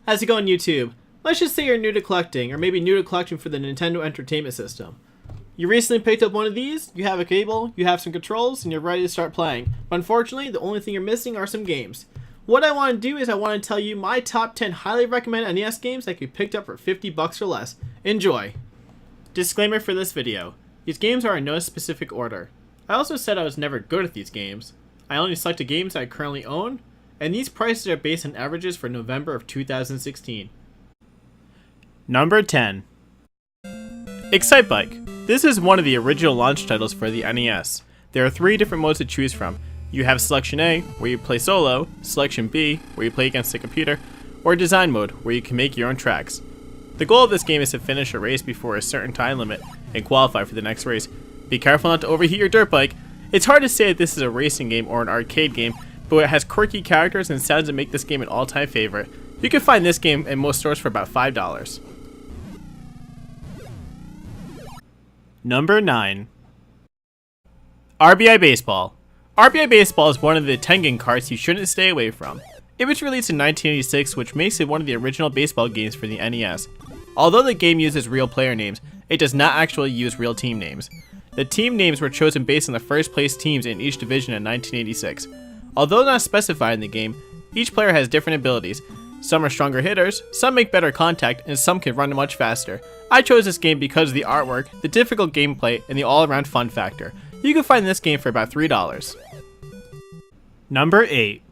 How's it going, YouTube? Let's just say you're new to collecting, or maybe new to collecting for the Nintendo Entertainment System. You recently picked up one of these, you have a cable, you have some controls, and you're ready to start playing. But unfortunately, the only thing you're missing are some games. What I want to do is I want to tell you my top 10 highly recommended NES games that could be picked up for $50 or less. Enjoy! Disclaimer for this video. These games are in no specific order. I also said I was never good at these games. I only selected games I currently own, and these prices are based on averages for November of 2016. Number 10. Excitebike. This is one of the original launch titles for the NES. There are 3 different modes to choose from. You have Selection A, where you play solo, Selection B, where you play against the computer, or Design Mode, where you can make your own tracks. The goal of this game is to finish a race before a certain time limit and qualify for the next race. Be careful not to overheat your dirt bike. It's hard to say if this is a racing game or an arcade game, but it has quirky characters and sounds that make this game an all-time favorite. You can find this game in most stores for about $5. Number 9. RBI Baseball. RBI Baseball is one of the Tengen carts you shouldn't stay away from. It was released in 1986, which makes it one of the original baseball games for the NES. Although the game uses real player names, it does not actually use real team names. The team names were chosen based on the first place teams in each division in 1986. Although not specified in the game, each player has different abilities. Some are stronger hitters, some make better contact, and some can run much faster. I chose this game because of the artwork, the difficult gameplay, and the all-around fun factor. You can find this game for about $3. Number 8.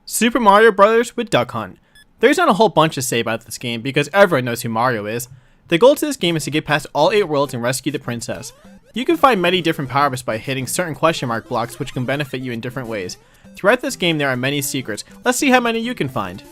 Super Mario Bros. With Duck Hunt. There's not a whole bunch to say about this game because everyone knows who Mario is. The goal to this game is to get past all 8 worlds and rescue the princess. You can find many different power-ups by hitting certain question mark blocks which can benefit you in different ways. Throughout this game there are many secrets. Let's see how many you can find.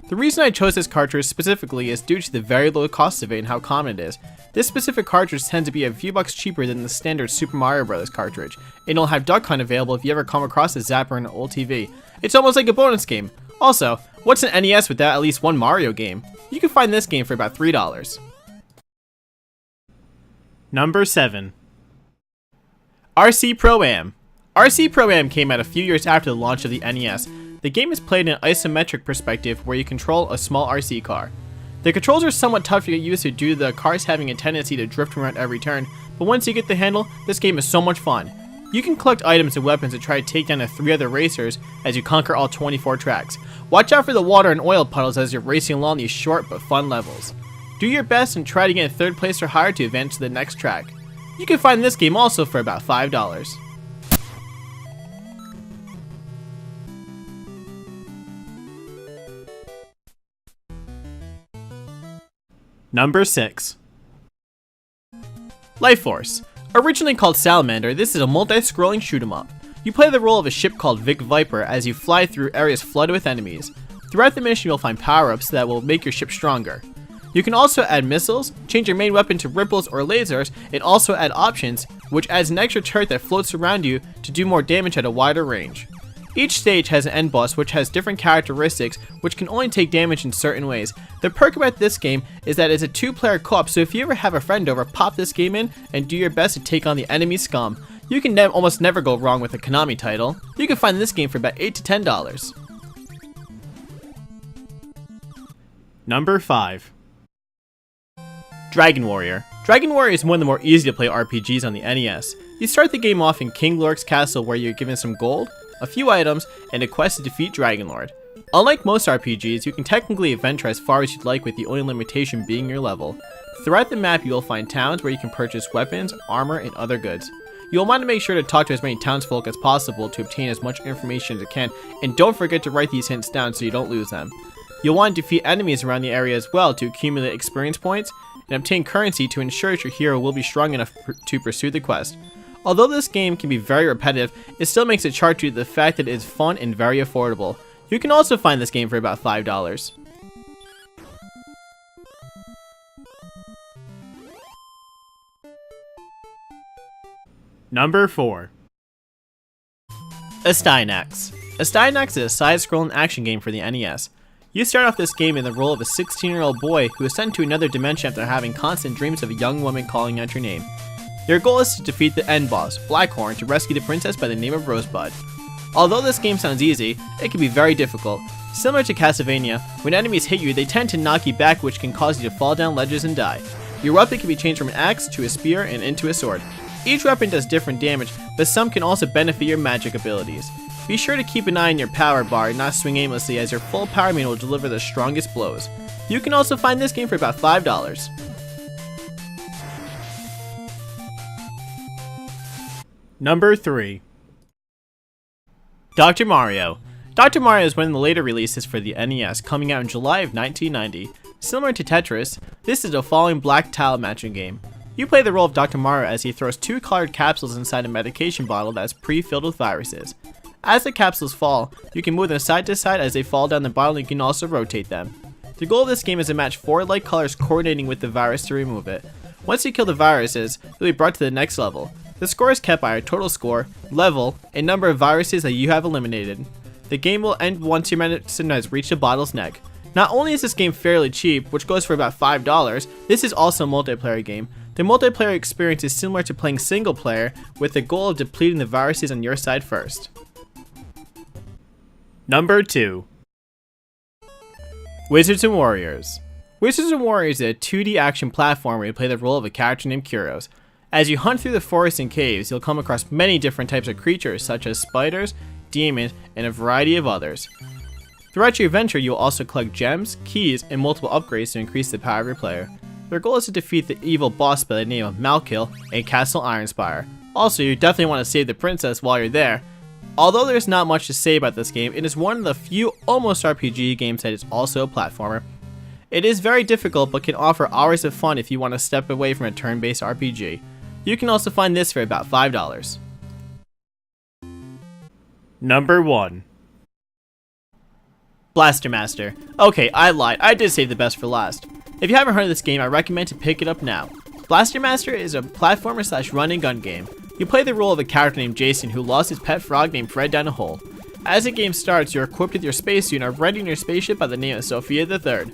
The reason I chose this cartridge specifically is due to the very low cost of it and how common it is. This specific cartridge tends to be a few bucks cheaper than the standard Super Mario Bros. Cartridge, and it'll have Duck Hunt available if you ever come across a zapper in an old TV. It's almost like a bonus game. Also, what's an NES without at least one Mario game? You can find this game for about $3. Number 7. RC Pro-Am. RC Pro-Am came out a few years after the launch of the NES. The game is played in an isometric perspective where you control a small RC car. The controls are somewhat tough to get used to due to the cars having a tendency to drift around every turn, but once you get the handle, this game is so much fun. You can collect items and weapons to try to take down the 3 other racers as you conquer all 24 tracks. Watch out for the water and oil puddles as you're racing along these short but fun levels. Do your best and try to get in 3rd place or higher to advance to the next track. You can find this game also for about $5. Number 6. Life Force. Originally called Salamander, this is a multi-scrolling shoot-'em-up. You play the role of a ship called Vic Viper as you fly through areas flooded with enemies. Throughout the mission you'll find power-ups that will make your ship stronger. You can also add missiles, change your main weapon to ripples or lasers, and also add options, which adds an extra turret that floats around you to do more damage at a wider range. Each stage has an end boss which has different characteristics which can only take damage in certain ways. The perk about this game is that it's a 2-player co-op, so if you ever have a friend over, pop this game in and do your best to take on the enemy scum. You can almost never go wrong with a Konami title. You can find this game for about $8 to $10. Number 5. Dragon Warrior. Dragon Warrior is one of the more easy to play RPGs on the NES. You start the game off in King Lork's castle where you're given some gold, a few items, and a quest to defeat Dragon Lord. Unlike most RPGs, you can technically adventure as far as you'd like with the only limitation being your level. Throughout the map you will find towns where you can purchase weapons, armor, and other goods. You'll want to make sure to talk to as many townsfolk as possible to obtain as much information as you can, and don't forget to write these hints down so you don't lose them. You'll want to defeat enemies around the area as well to accumulate experience points and obtain currency to ensure that your hero will be strong enough to pursue the quest. Although this game can be very repetitive, it still makes it charge due to the fact that it is fun and very affordable. You can also find this game for about $5. Number 4. Stein X. Stein X is a side-scrolling action game for the NES. You start off this game in the role of a 16-year-old boy who is sent to another dimension after having constant dreams of a young woman calling out your name. Your goal is to defeat the end boss, Blackhorn, to rescue the princess by the name of Rosebud. Although this game sounds easy, it can be very difficult. Similar to Castlevania, when enemies hit you, they tend to knock you back, which can cause you to fall down ledges and die. Your weapon can be changed from an axe to a spear and into a sword. Each weapon does different damage, but some can also benefit your magic abilities. Be sure to keep an eye on your power bar and not swing aimlessly, as your full power meter will deliver the strongest blows. You can also find this game for about $5. Number 3. Dr. Mario. Dr. Mario is one of the later releases for the NES, coming out in July of 1990. Similar to Tetris, this is a falling black tile matching game. You play the role of Dr. Mario as he throws 2 colored capsules inside a medication bottle that is pre-filled with viruses. As the capsules fall, you can move them side to side as they fall down the bottle, and you can also rotate them. The goal of this game is to match 4 light colors coordinating with the virus to remove it. Once you kill the viruses, you'll be brought to the next level. The score is kept by a total score, level, and number of viruses that you have eliminated. The game will end once your medicine has reached the bottle's neck. Not only is this game fairly cheap, which goes for about $5, this is also a multiplayer game. The multiplayer experience is similar to playing single player, with the goal of depleting the viruses on your side first. Number 2. Wizards and Warriors. Wizards and Warriors is a 2D action platform where you play the role of a character named Kyros. As you hunt through the forests and caves, you'll come across many different types of creatures such as spiders, demons, and a variety of others. Throughout your adventure, you will also collect gems, keys, and multiple upgrades to increase the power of your player. Their goal is to defeat the evil boss by the name of Malkill and Castle Ironspire. Also, you definitely want to save the princess while you're there. Although there's not much to say about this game, it is one of the few almost RPG games that is also a platformer. It is very difficult but can offer hours of fun if you want to step away from a turn-based RPG. You can also find this for about $5. Number 1. Blaster Master. Okay, I lied, I did save the best for last. If you haven't heard of this game, I recommend to pick it up now. Blaster Master is a platformer slash run and gun game. You play the role of a character named Jason who lost his pet frog named Fred down a hole. As the game starts, you're equipped with your spacesuit and are riding your spaceship by the name of Sophia the Third.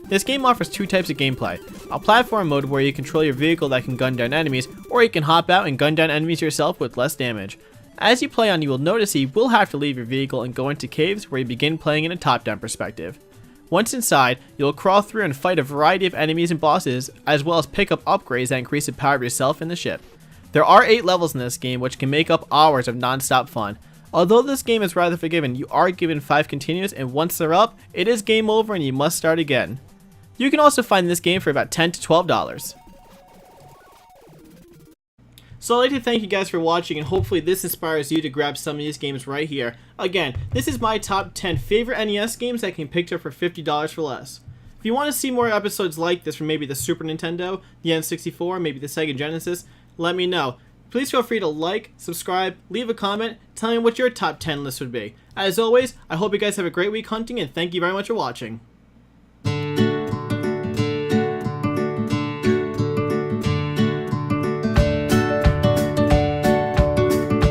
This game offers 2 types of gameplay. A platform mode where you control your vehicle that can gun down enemies, or you can hop out and gun down enemies yourself with less damage. As you play on, you will notice you will have to leave your vehicle and go into caves where you begin playing in a top-down perspective. Once inside, you'll crawl through and fight a variety of enemies and bosses, as well as pick up upgrades that increase the power of yourself and the ship. There are 8 levels in this game, which can make up hours of non-stop fun. Although this game is rather forgiving, you are given 5 continues, and once they're up, it is game over and you must start again. You can also find this game for about $10 to $12. So I'd like to thank you guys for watching, and hopefully this inspires you to grab some of these games right here. Again, this is my top 10 favorite NES games that can be picked up for $50 for less. If you want to see more episodes like this from maybe the Super Nintendo, the N64, maybe the Sega Genesis, let me know. Please feel free to like, subscribe, leave a comment, tell me what your top 10 list would be. As always, I hope you guys have a great week hunting, and thank you very much for watching.